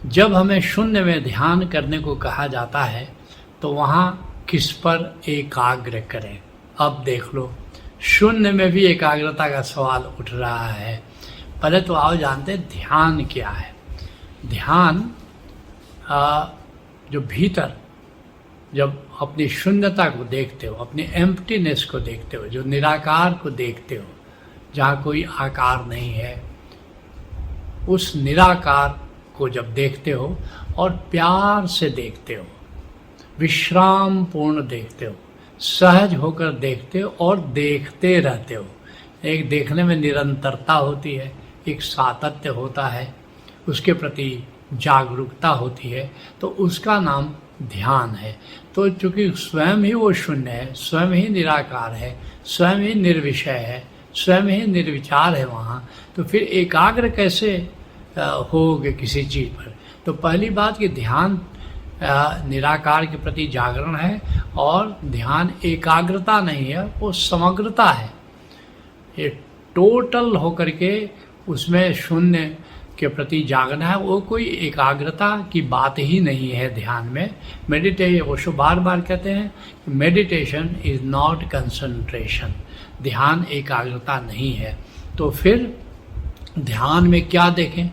जब हमें शून्य में ध्यान करने को कहा जाता है तो वहाँ किस पर एकाग्र करें। अब देख लो, शून्य में भी एकाग्रता का सवाल उठ रहा है। पहले तो आओ जानते हैं ध्यान क्या है। ध्यान जो भीतर जब अपनी शून्यता को देखते हो, अपनी एम्प्टीनेस को देखते हो, जो निराकार को देखते हो, जहाँ कोई आकार नहीं है, उस निराकार को जब देखते हो और प्यार से देखते हो, विश्राम पूर्ण देखते हो, सहज होकर देखते हो और देखते रहते हो। एक देखने में निरंतरता होती है, एक सातत्य होता है, उसके प्रति जागरूकता होती है, तो उसका नाम ध्यान है। तो चूँकि स्वयं ही वो शून्य है, स्वयं ही निराकार है, स्वयं ही निर्विषय है, स्वयं ही निर्विचार है वहाँ, तो फिर एकाग्र कैसे होगे किसी चीज़ पर। तो पहली बात कि ध्यान निराकार के प्रति जागरण है, और ध्यान एकाग्रता नहीं है, वो समग्रता है। ये टोटल होकर के उसमें शून्य के प्रति जागना है, वो कोई एकाग्रता की बात ही नहीं है ध्यान में। मेडिटेशन, वो बार बार कहते हैं मेडिटेशन इज़ नॉट कंसंट्रेशन, ध्यान एकाग्रता नहीं है। तो फिर ध्यान में क्या देखें?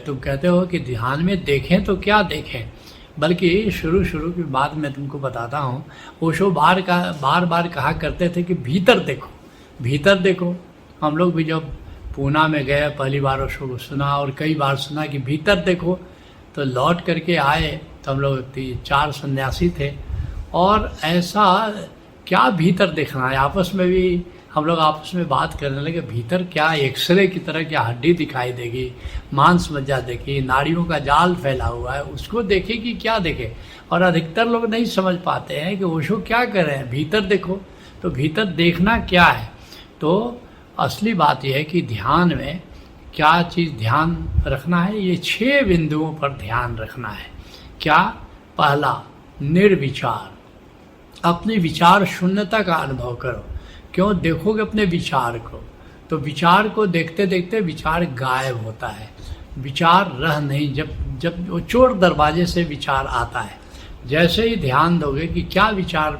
तुम कहते हो कि ध्यान में देखें तो क्या देखें, बल्कि शुरू की बात मैं तुमको बताता हूँ। ओशो बार बार कहा करते थे कि भीतर देखो, भीतर देखो। हम लोग भी जब पूना में गए पहली बार ओशो को सुना, और कई बार सुना कि भीतर देखो, तो लौट करके आए तो हम लोग 4 सन्यासी थे, और ऐसा क्या भीतर देखना है। आपस में भी हम लोग आपस में बात करने लगे, भीतर क्या एक्सरे की तरह क्या हड्डी दिखाई देगी, मांस मज्जा देखी, नाड़ियों का जाल फैला हुआ है, उसको देखे कि क्या देखे। और अधिकतर लोग नहीं समझ पाते हैं कि ओशो क्या कर रहे हैं, भीतर देखो। तो भीतर देखना क्या है? तो असली बात यह है कि ध्यान में क्या चीज़ ध्यान रखना है, ये 6 बिंदुओं पर ध्यान रखना है। क्या? पहला, निर्विचार, अपने विचार शून्यता का अनुभव करो। क्यों? देखोगे अपने विचार को, तो विचार को देखते देखते विचार गायब होता है, विचार रह नहीं। जब वो चोर दरवाजे से विचार आता है, जैसे ही ध्यान दोगे कि क्या विचार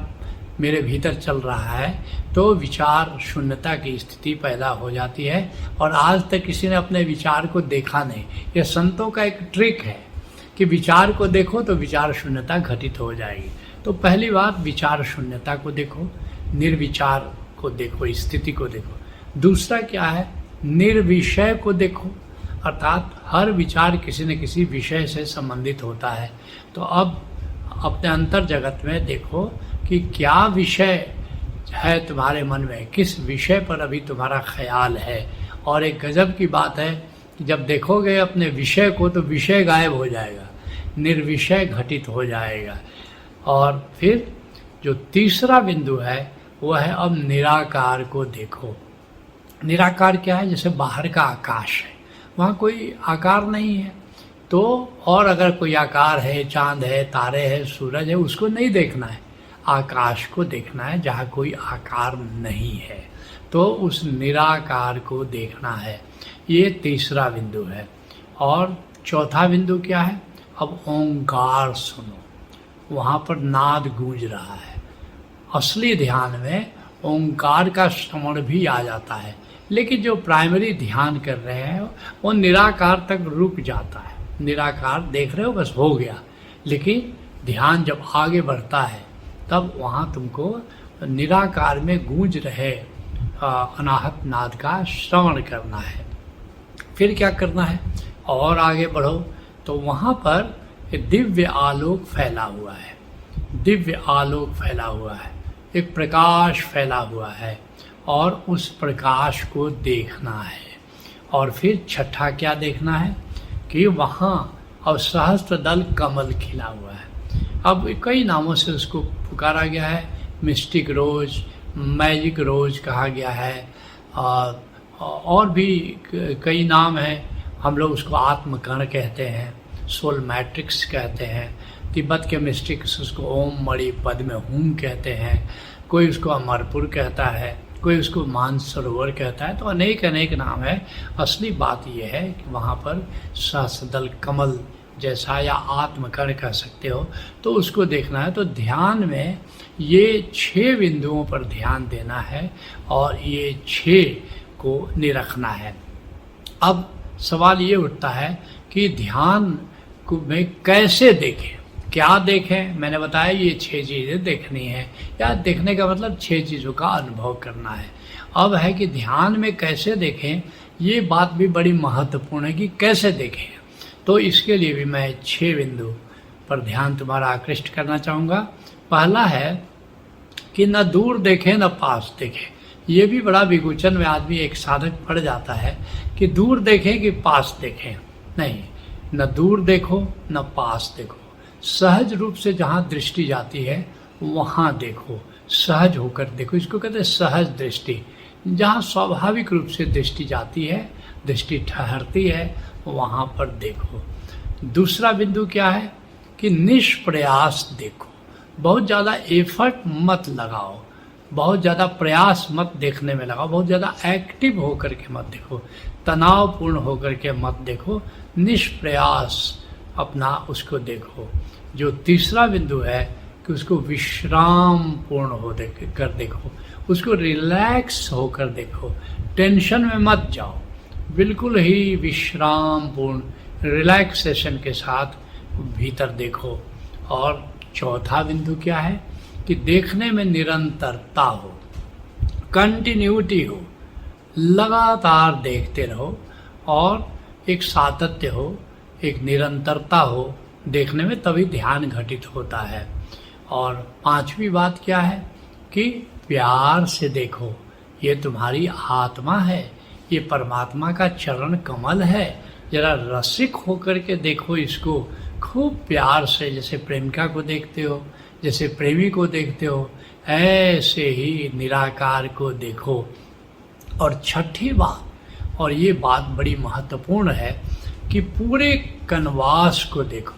मेरे भीतर चल रहा है, तो विचार शून्यता की स्थिति पैदा हो जाती है। और आज तक किसी ने अपने विचार को देखा नहीं। ये संतों का एक ट्रिक है कि विचार को देखो तो विचार शून्यता घटित हो जाएगी। तो पहली बात, विचार शून्यता को देखो, निर्विचार को देखो, स्थिति को देखो। दूसरा क्या है? निर्विषय को देखो, अर्थात हर विचार किसी न किसी विषय से संबंधित होता है। तो अब अपने अंतर जगत में देखो कि क्या विषय है तुम्हारे मन में, किस विषय पर अभी तुम्हारा ख्याल है। और एक गजब की बात है कि जब देखोगे अपने विषय को तो विषय गायब हो जाएगा, निर्विषय घटित हो जाएगा। और फिर जो तीसरा बिंदु है वो है अब निराकार को देखो। निराकार क्या है? जैसे बाहर का आकाश है, वहाँ कोई आकार नहीं है, तो और अगर कोई आकार है, चांद है, तारे हैं, सूरज है, उसको नहीं देखना है, आकाश को देखना है जहाँ कोई आकार नहीं है। तो उस निराकार को देखना है, ये तीसरा बिंदु है। और चौथा बिंदु क्या है? अब ओंकार सुनो, वहाँ पर नाद गूंज रहा है। असली ध्यान में ओंकार का श्रवण भी आ जाता है, लेकिन जो प्राइमरी ध्यान कर रहे हैं वो निराकार तक रुक जाता है। निराकार देख रहे हो, बस हो गया। लेकिन ध्यान जब आगे बढ़ता है तब वहाँ तुमको निराकार में गूंज रहे अनाहत नाद का श्रवण करना है। फिर क्या करना है? और आगे बढ़ो तो वहाँ पर दिव्य आलोक फैला हुआ है, दिव्य आलोक फैला हुआ है, एक प्रकाश फैला हुआ है, और उस प्रकाश को देखना है। और फिर छठा क्या देखना है कि वहाँ अब सहस्त्र दल कमल खिला हुआ है। अब कई नामों से उसको पुकारा गया है, मिस्टिक रोज, मैजिक रोज कहा गया है, और भी कई नाम हैं। हम लोग उसको आत्मकण कहते हैं, सोल मैट्रिक्स कहते हैं, तिब्बत के मिस्टिक्स उसको ओम मणि पद में हूम कहते हैं, कोई उसको अमरपुर कहता है, कोई उसको मानसरोवर कहता है। तो अनेक अनेक नाम है। असली बात यह है कि वहाँ पर सहस्त्रदल कमल जैसा या आत्मकण कह सकते हो, तो उसको देखना है। तो ध्यान में ये 6 बिंदुओं पर ध्यान देना है और ये 6 को निरखना है। अब सवाल ये उठता है कि ध्यान को में कैसे देखें, क्या देखें। मैंने बताया ये 6 चीज़ें देखनी है, या देखने का मतलब 6 चीज़ों का अनुभव करना है। अब है कि ध्यान में कैसे देखें, ये बात भी बड़ी महत्वपूर्ण है कि कैसे देखें। तो इसके लिए भी मैं 6 बिंदु पर ध्यान तुम्हारा आकृष्ट करना चाहूँगा। पहला है कि न दूर देखें न पास देखें। ये भी बड़ा विगुचन में आदमी एक साधक पड़ जाता है कि दूर देखें कि पास देखें। नहीं, न दूर देखो न पास देखो, सहज रूप से जहाँ दृष्टि जाती है वहाँ देखो, सहज होकर देखो। इसको कहते हैं सहज दृष्टि। जहाँ स्वाभाविक रूप से दृष्टि जाती है, दृष्टि ठहरती है, वहाँ पर देखो। दूसरा बिंदु क्या है कि निष्प्रयास देखो। बहुत ज़्यादा एफर्ट मत लगाओ, बहुत ज़्यादा प्रयास मत देखने में लगाओ, बहुत ज़्यादा एक्टिव होकर के मत देखो, तनावपूर्ण होकर के मत देखो, निष्प्रयास अपना उसको देखो। जो तीसरा बिंदु है कि उसको विश्राम पूर्ण हो कर देखो, उसको रिलैक्स होकर देखो, टेंशन में मत जाओ, बिल्कुल ही विश्राम पूर्ण रिलैक्सेशन के साथ भीतर देखो। और चौथा बिंदु क्या है कि देखने में निरंतरता हो, कंटिन्यूटी हो, लगातार देखते रहो और एक सातत्य हो, एक निरंतरता हो देखने में, तभी ध्यान घटित होता है। और पांचवी बात क्या है कि प्यार से देखो। ये तुम्हारी आत्मा है, ये परमात्मा का चरण कमल है, जरा रसिक होकर के देखो इसको खूब प्यार से, जैसे प्रेमिका को देखते हो, जैसे प्रेमी को देखते हो, ऐसे ही निराकार को देखो। और छठी बात, और ये बात बड़ी महत्वपूर्ण है कि पूरे कनवास को देखो,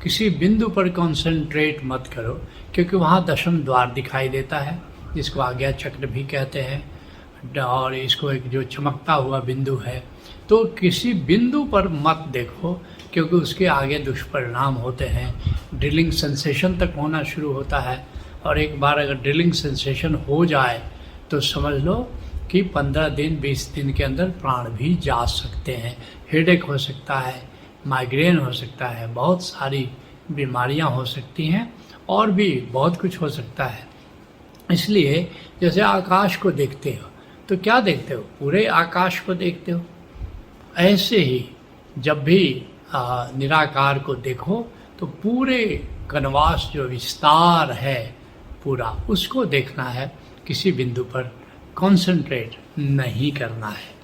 किसी बिंदु पर कंसंट्रेट मत करो, क्योंकि वहाँ दशम द्वार दिखाई देता है, जिसको आज्ञा चक्र भी कहते हैं, और इसको एक जो चमकता हुआ बिंदु है। तो किसी बिंदु पर मत देखो, क्योंकि उसके आगे दुष्परिणाम होते हैं। ड्रिलिंग सेंसेशन तक होना शुरू होता है, और एक बार अगर ड्रिलिंग सेंसेशन हो जाए तो समझ लो कि 15 दिन 20 दिन के अंदर प्राण भी जा सकते हैं। हेडेक हो सकता है, माइग्रेन हो सकता है, बहुत सारी बीमारियां हो सकती हैं, और भी बहुत कुछ हो सकता है। इसलिए जैसे आकाश को देखते हो तो क्या देखते हो, पूरे आकाश को देखते हो। ऐसे ही जब भी निराकार को देखो तो पूरे कनवास जो विस्तार है पूरा, उसको देखना है, किसी बिंदु पर कंसंट्रेट नहीं करना है।